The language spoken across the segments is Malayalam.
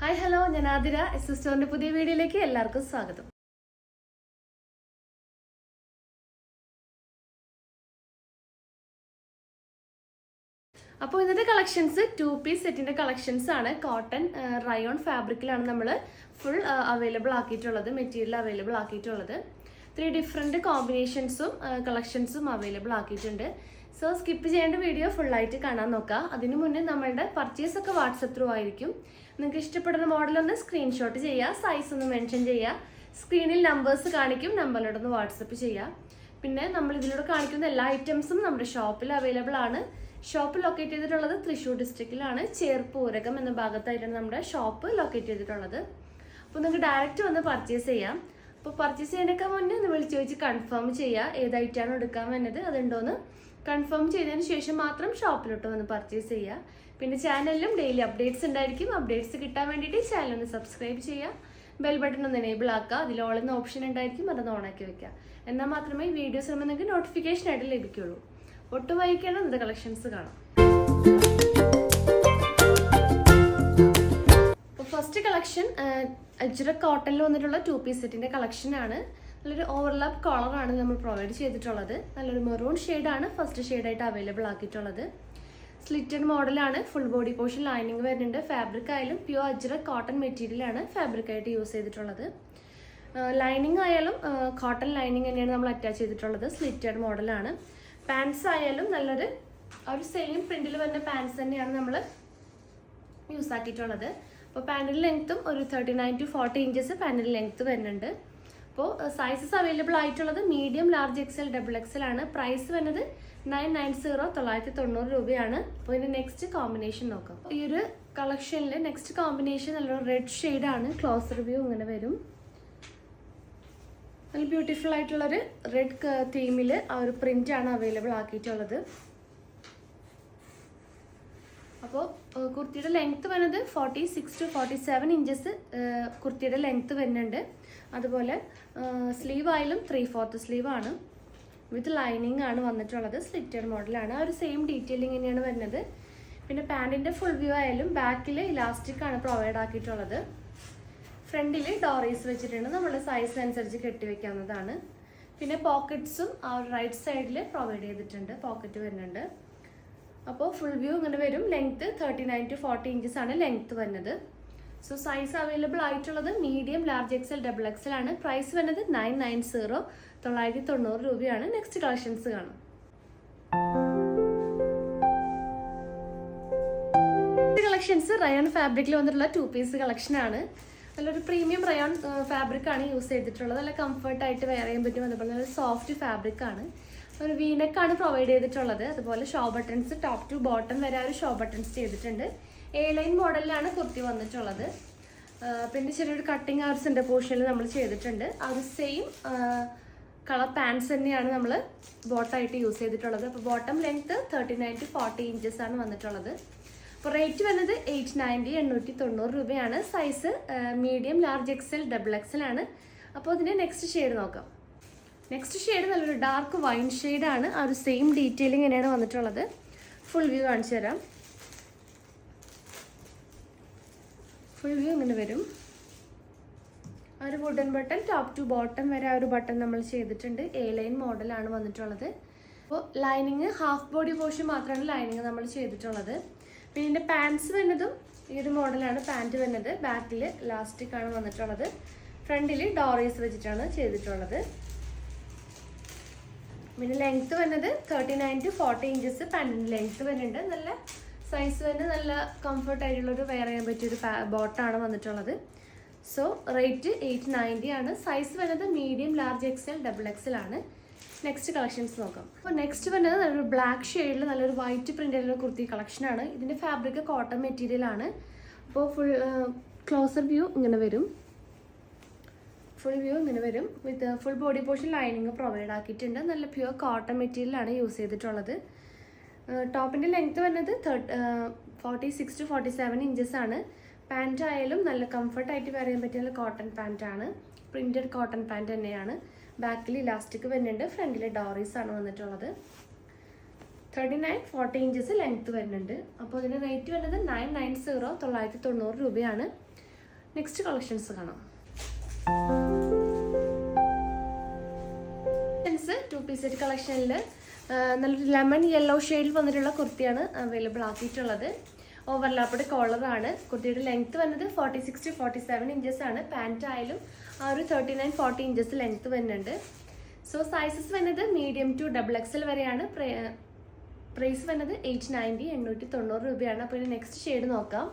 ഹായ് ഹലോ, ഞാൻ ആതിര. എസ് സ്റ്റോറിന്റെ പുതിയ വീഡിയോയിലേക്ക് എല്ലാവർക്കും സ്വാഗതം. അപ്പോൾ ഇന്നത്തെ കളക്ഷൻസ് 2 പീസ് സെറ്റിന്റെ കളക്ഷൻസ് ആണ്. കോട്ടൺ റയോൺ ഫാബ്രിക്കിലാണ് നമ്മൾ ഫുൾ അവൈലബിൾ ആക്കിയിട്ടുള്ളത്, മെറ്റീരിയൽ അവൈലബിൾ ആക്കിയിട്ടുള്ളത്. 3 ഡിഫറെൻറ്റ് കോമ്പിനേഷൻസും കളക്ഷൻസും അവൈലബിൾ ആക്കിയിട്ടുണ്ട്. സോ സ്കിപ്പ് ചെയ്യേണ്ട വീഡിയോ ഫുള്ളായിട്ട് കാണാൻ നോക്കുക. അതിനു മുന്നേ നമ്മളുടെ പർച്ചേസ് ഒക്കെ വാട്സപ്പ് ത്രൂ ആയിരിക്കും. നിങ്ങൾക്ക് ഇഷ്ടപ്പെടുന്ന മോഡലൊന്ന് സ്ക്രീൻഷോട്ട് ചെയ്യുക, സൈസ് ഒന്ന് മെൻഷൻ ചെയ്യുക. സ്ക്രീനിൽ നമ്പേഴ്സ് കാണിക്കും, നമ്പറിലോട്ടൊന്ന് വാട്സപ്പ് ചെയ്യുക. പിന്നെ നമ്മൾ ഇതിലൂടെ കാണിക്കുന്ന എല്ലാ ഐറ്റംസും നമ്മുടെ ഷോപ്പിൽ അവൈലബിൾ ആണ്. ഷോപ്പ് ലൊക്കേറ്റ് ചെയ്തിട്ടുള്ളത് തൃശ്ശൂർ ഡിസ്ട്രിക്റ്റിലാണ്, ചേർപ്പൂരകം എന്ന ഭാഗത്തായിട്ടാണ് നമ്മുടെ ഷോപ്പ് ലൊക്കേറ്റ് ചെയ്തിട്ടുള്ളത്. അപ്പോൾ നിങ്ങൾക്ക് ഡയറക്റ്റ് വന്ന് പർച്ചേസ് ചെയ്യാം. അപ്പോൾ പർച്ചേസ് ചെയ്യുന്നതിനൊക്കെ മുന്നേ ഒന്ന് വിളിച്ച് ചോദിച്ച് കൺഫേം ചെയ്യുക, ഏതായിട്ടാണ് എടുക്കാൻ വേണ്ടത് അതുണ്ടോയെന്ന് കൺഫേം ചെയ്തതിന് ശേഷം മാത്രം ഷോപ്പിലോട്ട് വന്ന് പർച്ചേസ് ചെയ്യുക. പിന്നെ ചാനലിലും ഡെയിലി അപ്ഡേറ്റ്സ് ഉണ്ടായിരിക്കും. അപ്ഡേറ്റ്സ് കിട്ടാൻ വേണ്ടിയിട്ട് ചാനൽ ഒന്ന് സബ്സ്ക്രൈബ് ചെയ്യുക, ബെൽ ബട്ടൺ ഒന്ന് എനേബിൾ ആക്കുക. അതിൽ ഓൾ എന്ന ഓപ്ഷൻ ഉണ്ടായിരിക്കും, അതൊന്ന് ഓണാക്കി വെക്കുക. എന്നാൽ മാത്രമേ ഈ വീഡിയോസ് വരുമ്പോൾ നിങ്ങൾക്ക് നോട്ടിഫിക്കേഷൻ ആയിട്ട് ലഭിക്കുള്ളൂ. ഒട്ടും വൈകിക്കണം, ഇന്നത്തെ കളക്ഷൻസ് കാണാം. അപ്പോൾ ഫസ്റ്റ് കളക്ഷൻ അജ്രക് കോട്ടണിൽ വന്നിട്ടുള്ള 2 പീസ് സെറ്റിന്റെ കളക്ഷൻ ആണ്. നല്ലൊരു ഓവർലാപ്പ് കോളറാണ് നമ്മൾ പ്രൊവൈഡ് ചെയ്തിട്ടുള്ളത്. നല്ലൊരു മെറൂൺ ഷെയ്ഡാണ് ഫസ്റ്റ് ഷെയ്ഡായിട്ട് അവൈലബിൾ ആക്കിയിട്ടുള്ളത്. സ്ലിറ്റഡ് മോഡലാണ്, ഫുൾ ബോഡി പോർഷൻ ലൈനിങ് വരുന്നുണ്ട്. ഫാബ്രിക് ആയാലും പ്യൂർ അജ്രക് കോട്ടൺ മെറ്റീരിയലാണ് ഫാബ്രിക് ആയിട്ട് യൂസ് ചെയ്തിട്ടുള്ളത്. ലൈനിങ് ആയാലും കോട്ടൺ ലൈനിങ് തന്നെയാണ് നമ്മൾ അറ്റാച്ച് ചെയ്തിട്ടുള്ളത്. സ്ലിറ്റഡ് മോഡലാണ്. പാൻസ് ആയാലും നല്ലൊരു ഒരു സെയിം പ്രിന്റിൽ വരുന്ന പാൻസ് തന്നെയാണ് നമ്മൾ യൂസ് ആക്കിയിട്ടുള്ളത്. അപ്പോൾ പാൻറ്റിൻ്റെ ലെങ്ത്തും ഒരു 39 to 40 ഇഞ്ചസ് പാൻറ്റിൻ്റെ ലെങ്ത്ത് വരുന്നുണ്ട്. അപ്പോൾ സൈസസ് അവൈലബിൾ ആയിട്ടുള്ളത് medium, large, XL, double XL ആണ്. പ്രൈസ് വരുന്നത് 990 രൂപയാണ്. അപ്പോൾ ഇതിൻ്റെ നെക്സ്റ്റ് കോമ്പിനേഷൻ നോക്കാം. ഈ ഒരു കളക്ഷനിൽ നെക്സ്റ്റ് കോമ്പിനേഷൻ നല്ലൊരു റെഡ് ഷെയ്ഡാണ്. ക്ലോസർ വ്യൂ ഇങ്ങനെ വരും. നല്ല ബ്യൂട്ടിഫുൾ ആയിട്ടുള്ളൊരു റെഡ് തീമിൽ ആ ഒരു പ്രിന്റ് ആണ് അവൈലബിൾ ആക്കിയിട്ടുള്ളത്. അപ്പോൾ കുർത്തിയുടെ ലെങ്ത്ത് വരുന്നത് 46 to 47 ഇഞ്ചസ് കുർത്തിയുടെ ലെങ്ത്ത് വരുന്നുണ്ട്. അതുപോലെ സ്ലീവ് ആയാലും 3/4 സ്ലീവ് ആണ്, വിത്ത് ലൈനിങ് ആണ് വന്നിട്ടുള്ളത്. സ്ലിറ്റഡ് മോഡലാണ്, ആ ഒരു സെയിം ഡീറ്റെയിലിംഗ് തന്നെയാണ് വരുന്നത്. പിന്നെ പാൻറ്റിൻ്റെ ഫുൾ വ്യൂ ആയാലും ബാക്കിൽ ഇലാസ്റ്റിക് ആണ് പ്രൊവൈഡ് ആക്കിയിട്ടുള്ളത്. ഫ്രണ്ടിൽ ഡോറീസ് വെച്ചിട്ടുണ്ട്, നമ്മുടെ സൈസ് അനുസരിച്ച് കെട്ടിവെക്കാവുന്നതാണ്. പിന്നെ പോക്കറ്റ്സും ആ ഒരു റൈറ്റ് സൈഡിൽ പ്രൊവൈഡ് ചെയ്തിട്ടുണ്ട്, പോക്കറ്റ് വരുന്നുണ്ട്. അപ്പോൾ ഫുൾ വ്യൂ ഇങ്ങനെ വരും. ലെങ്ത്ത് 39 to 40 ഇഞ്ചസ് ആണ് ലെങ്ത്ത് വരുന്നത്. സോ സൈസ് അവൈലബിൾ ആയിട്ടുള്ളത് medium, large, XL, double XL ആണ്. പ്രൈസ് വരുന്നത് 990 രൂപയാണ്. നെക്സ്റ്റ് കളക്ഷൻസ് കാണാം. കളക്ഷൻസ് റയോൺ ഫാബ്രിക്കിൽ വന്നിട്ടുള്ള 2 പീസ് കളക്ഷൻ ആണ്. നല്ലൊരു പ്രീമിയം റയോൺ ഫാബ്രിക് ആണ് യൂസ് ചെയ്തിട്ടുള്ളത്. നല്ല കംഫർട്ടായിട്ട് വെയർ ചെയ്യാൻ പറ്റും. അതുപോലെ നല്ല സോഫ്റ്റ് ഫാബ്രിക് ആണ്. ഒരു വീനെക്കാണ് പ്രൊവൈഡ് ചെയ്തിട്ടുള്ളത്. അതുപോലെ show buttons top to bottom വരെ ഒരു ഷോ ബട്ടൺസ് ചെയ്തിട്ടുണ്ട്. A-line മോഡലിലാണ് കുർത്തി വന്നിട്ടുള്ളത്. പിന്നെ ചെറിയൊരു കട്ടിങ് ആ ഒരു സെൻറ്റർ പോർഷനിൽ നമ്മൾ ചെയ്തിട്ടുണ്ട്. ആ ഒരു സെയിം കളർ പാൻസ് തന്നെയാണ് നമ്മൾ ബോട്ടായിട്ട് യൂസ് ചെയ്തിട്ടുള്ളത്. അപ്പോൾ ബോട്ടം ലെങ്ത്ത് 39 to 40 ഇഞ്ചസ് ആണ് വന്നിട്ടുള്ളത്. അപ്പോൾ റേറ്റ് വരുന്നത് 890 രൂപയാണ്. Size medium, large, XL, double XL ആണ്. അപ്പോൾ ഇതിൻ്റെ നെക്സ്റ്റ് ഷെയ്ഡ് നോക്കാം. നെക്സ്റ്റ് ഷെയ്ഡ് നല്ലൊരു ഡാർക്ക് വൈൻ ഷെയ്ഡാണ്. ആ ഒരു സെയിം ഡീറ്റെയിലിംഗ് തന്നെയാണ് വന്നിട്ടുള്ളത്. ഫുൾ വ്യൂ കാണിച്ചു തരാം. ഫുൾ വ്യൂ ഇങ്ങനെ വരും. ആ ഒരു wooden button top to bottom വരെ ആ ഒരു ബട്ടൺ നമ്മൾ ചെയ്തിട്ടുണ്ട്. A-line മോഡലാണ് വന്നിട്ടുള്ളത്. അപ്പോൾ ലൈനിങ് ഹാഫ് ബോഡി പോർഷൻ മാത്രമാണ് ലൈനിങ് നമ്മൾ ചെയ്തിട്ടുള്ളത്. പിന്നെ ഇതിൻ്റെ പാൻസ് വരുന്നതും ഈ ഒരു മോഡലാണ് പാൻറ്റ് വരുന്നത്. ബാക്കിൽ ഇലാസ്റ്റിക് ആണ് വന്നിട്ടുള്ളത്. ഫ്രണ്ടിൽ ഡോറീസ് വെച്ചിട്ടാണ് ചെയ്തിട്ടുള്ളത്. പിന്നെ ലെങ്ത്ത് വരുന്നത് 39 to 40 ഇഞ്ചസ് പാൻറ്റിൻ്റെ ലെങ്ത്ത് വരുന്നുണ്ട്. നല്ല സൈസ് വരുന്നത് നല്ല കംഫർട്ട് ആയിട്ടുള്ളൊരു വെയർ ചെയ്യാൻ പറ്റിയൊരു ബോട്ടാണ് വന്നിട്ടുള്ളത്. സോ റേറ്റ് 890 ആണ്. സൈസ് വരുന്നത് medium, large, XL, double XL ആണ്. നെക്സ്റ്റ് കളക്ഷൻസ് നോക്കാം. അപ്പോൾ നെക്സ്റ്റ് വരുന്നത് നല്ലൊരു ബ്ലാക്ക് ഷെയ്ഡിൽ നല്ലൊരു വൈറ്റ് പ്രിൻ്റുള്ള കുർത്തി കളക്ഷനാണ്. ഇതിൻ്റെ ഫാബ്രിക് കോട്ടൺ മെറ്റീരിയൽ ആണ്. അപ്പോൾ ഫുൾ ക്ലോസർ വ്യൂ ഇങ്ങനെ വരും. ഫുൾ വ്യൂ ഇങ്ങനെ വരും. With full body portion lining provide ആക്കിയിട്ടുണ്ട്. നല്ല പ്യുവർ കോട്ടൺ മെറ്റീരിയലാണ് യൂസ് ചെയ്തിട്ടുള്ളത്. ടോപ്പിൻ്റെ ലെങ്ത്ത് വരുന്നത് 46 to 47 ഇഞ്ചസ് ആണ്. പാൻറ്റ് ആയാലും നല്ല കംഫർട്ടായിട്ട് വെയർ ചെയ്യാൻ പറ്റിയ കോട്ടൺ പാൻറ്റാണ്. പ്രിൻറ്റഡ് കോട്ടൺ പാൻറ്റ് തന്നെയാണ്. ബാക്കിൽ ഇലാസ്റ്റിക് വരുന്നുണ്ട്. ഫ്രണ്ടിൽ ഡോറീസ് ആണ് വന്നിട്ടുള്ളത്. 39-40 ഇഞ്ചസ് ലെങ്ത്ത് വരുന്നുണ്ട്. അപ്പോൾ ഇതിൻ്റെ റേറ്റ് വരുന്നത് 990 രൂപയാണ്. നെക്സ്റ്റ് കളക്ഷൻസ് കാണാം. ടു പീസ് സെറ്റ് കളക്ഷനിൽ നല്ലൊരു ലെമൺ യെല്ലോ ഷെയ്ഡിൽ വന്നിട്ടുള്ള കുർത്തിയാണ് അവൈലബിൾ ആക്കിയിട്ടുള്ളത്. ഓവർലാപ്പഡ് കോളറാണ്. കുർത്തിയുടെ ലെങ്ത് വന്നത് 46 to 47 ഇഞ്ചസ് ആണ്. പാൻറ്റ് ആയാലും ആ ഒരു 39-40 ഇഞ്ചസ് ലെങ്ത് വരുന്നുണ്ട്. സോ സൈസസ് വരുന്നത് മീഡിയം ടു XXL വരെയാണ്. പ്രൈസ് വരുന്നത് 890 രൂപയാണ്. അപ്പോൾ ഇനി നെക്സ്റ്റ് ഷെയ്ഡ് നോക്കാം.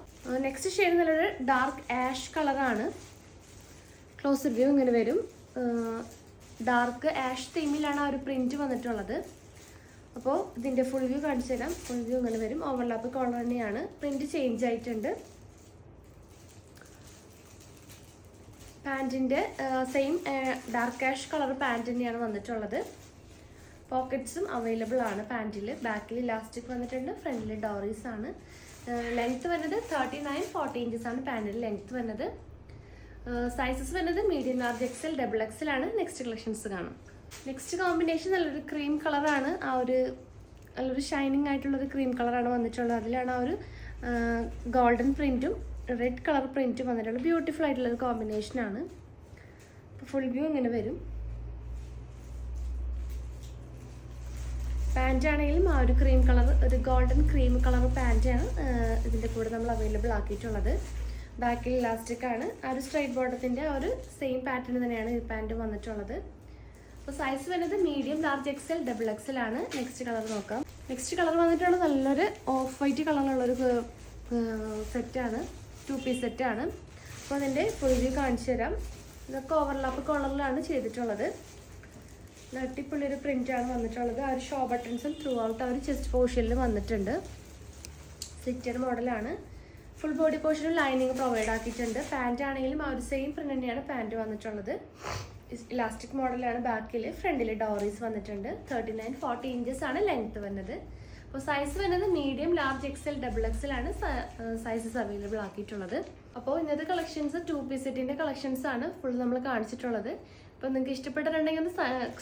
നെക്സ്റ്റ് ഷെയ്ഡ് നല്ലൊരു ഡാർക്ക് ആഷ് കളറാണ്. ക്ലോസ് റിവ്യൂ ഇങ്ങനെ വരും. ഡാർക്ക് ആഷ് തീമിലാണ് ആ ഒരു പ്രിന്റ് വന്നിട്ടുള്ളത്. അപ്പോൾ ഇതിൻ്റെ ഫുൾ വ്യൂ കാണിച്ചു തരാം. ഫുൾ വ്യൂ ഇങ്ങനെ വരും. ഓവർലാപ്പ് കോളർ തന്നെയാണ്. പ്രിന്റ് ചേഞ്ച് ആയിട്ടുണ്ട്. പാൻറ്റിൻ്റെ same dark ash colour pant തന്നെയാണ് വന്നിട്ടുള്ളത്. പോക്കറ്റ്സും അവൈലബിൾ ആണ് പാൻറ്റിൽ. ബാക്കിൽ ഇലാസ്റ്റിക് വന്നിട്ടുണ്ട്. ഫ്രണ്ടിൽ ഡോറീസ് ആണ്. ലെങ്ത് വരുന്നത് 39-40 ഇഞ്ചസ് ആണ് പാൻറ്റിൽ ലെങ്ത് വരുന്നത്. സൈസസ് വരുന്നത് മീഡിയം ലാർജ് XL XXL ആണ്. നെക്സ്റ്റ് കളക്ഷൻസ് കാണാം. നെക്സ്റ്റ് കോമ്പിനേഷൻ നല്ലൊരു ക്രീം കളറാണ്. ആ ഒരു നല്ലൊരു ഷൈനിങ് ആയിട്ടുള്ളൊരു ക്രീം കളറാണ് വന്നിട്ടുള്ളത്. അതിലാണ് ആ ഒരു ഗോൾഡൻ പ്രിൻറ്റും റെഡ് കളർ പ്രിൻറ്റും വന്നിട്ടുള്ളത്. ബ്യൂട്ടിഫുൾ ആയിട്ടുള്ളൊരു കോമ്പിനേഷനാണ്. അപ്പോൾ ഫുൾ വ്യൂ ഇങ്ങനെ വരും. പാൻറ്റ് ആണെങ്കിലും ആ ഒരു ക്രീം കളർ, ഒരു ഗോൾഡൻ ക്രീം കളർ പാൻറ്റാണ് ഇതിൻ്റെ കൂടെ നമ്മൾ അവൈലബിൾ ആക്കിയിട്ടുള്ളത്. ബാക്കിൽ ഇലാസ്റ്റിക് ആണ്. ആ ഒരു സ്ട്രൈറ്റ് ബോട്ടത്തിൻ്റെ ആ ഒരു സെയിം പാറ്റേൺ തന്നെയാണ് ഈ പാൻറ്റ് വന്നിട്ടുള്ളത്. അപ്പോൾ സൈസ് വരുന്നത് മീഡിയം ലാർജ് XL XXL ആണ്. നെക്സ്റ്റ് കളർ നോക്കാം. നെക്സ്റ്റ് കളർ വന്നിട്ടുള്ളത് നല്ലൊരു ഓഫ് വൈറ്റ് കളറിലുള്ളൊരു സെറ്റാണ്. 2 പീസ് സെറ്റാണ്. അപ്പോൾ അതിൻ്റെ ഫുൾ വ്യൂ കാണിച്ചു തരാം. ഇതൊക്കെ ഓവർലാപ്പ് കോളറിലാണ് ചെയ്തിട്ടുള്ളത്. അടിപൊളിയൊരു പ്രിൻ്റാണ് വന്നിട്ടുള്ളത്. ആ ഒരു ഷോ ബട്ടൺസും ത്രൂ ഔട്ട് ആ ഒരു ചെസ്റ്റ് പോർഷനിൽ വന്നിട്ടുണ്ട്. സ്ലിറ്റഡ് മോഡലാണ്. ഫുൾ ബോഡി പോർഷനും ലൈനിങ് പ്രൊവൈഡ് ആക്കിയിട്ടുണ്ട്. പാൻറ്റ് ആണെങ്കിലും ആ ഒരു സെയിം പ്രിന്റ് തന്നെയാണ് പാൻറ്റ് വന്നിട്ടുള്ളത്. ഇലാസ്റ്റിക് മോഡലാണ്. ബാക്കിൽ ഫ്രണ്ടിൽ ഡോറീസ് വന്നിട്ടുണ്ട്. 39-40 ഇഞ്ചസ് ആണ് ലെങ്ത് വരുന്നത്. അപ്പോൾ സൈസ് വരുന്നത് മീഡിയം ലാർജ് XL XXL ആണ് സൈസസ് അവൈലബിൾ ആക്കിയിട്ടുള്ളത്. അപ്പോൾ ഇന്നത്തെ കളക്ഷൻസ് 2 പീസ് സെറ്റിൻ്റെ കളക്ഷൻസ് ആണ് ഫുൾ നമ്മൾ കാണിച്ചിട്ടുള്ളത്. അപ്പോൾ നിങ്ങൾക്ക് ഇഷ്ടപ്പെട്ടിട്ടുണ്ടെങ്കിൽ ഒന്ന്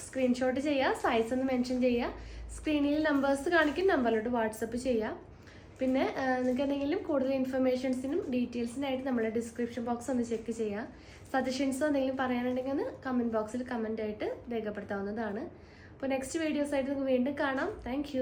സ്ക്രീൻഷോട്ട് ചെയ്യുക, സൈസ് ഒന്ന് മെൻഷൻ ചെയ്യുക. സ്ക്രീനിൽ നമ്പേഴ്സ് കാണിക്കും, നമ്പറിലോട്ട് വാട്സപ്പ് ചെയ്യുക. പിന്നെ നിങ്ങൾക്ക് എന്തെങ്കിലും കൂടുതൽ ഇൻഫർമേഷൻസിനും ഡീറ്റെയിൽസിനായിട്ട് നമ്മുടെ ഡിസ്ക്രിപ്ഷൻ ബോക്സ് ഒന്ന് ചെക്ക് ചെയ്യുക. സജഷൻസോ എന്തെങ്കിലും പറയാനുണ്ടെങ്കിൽ ഒന്ന് കമൻറ്റ് ബോക്സിൽ കമൻ്റ് ആയിട്ട് രേഖപ്പെടുത്താവുന്നതാണ്. അപ്പോൾ നെക്സ്റ്റ് വീഡിയോസായിട്ട് നിങ്ങൾക്ക് വീണ്ടും കാണാം. താങ്ക്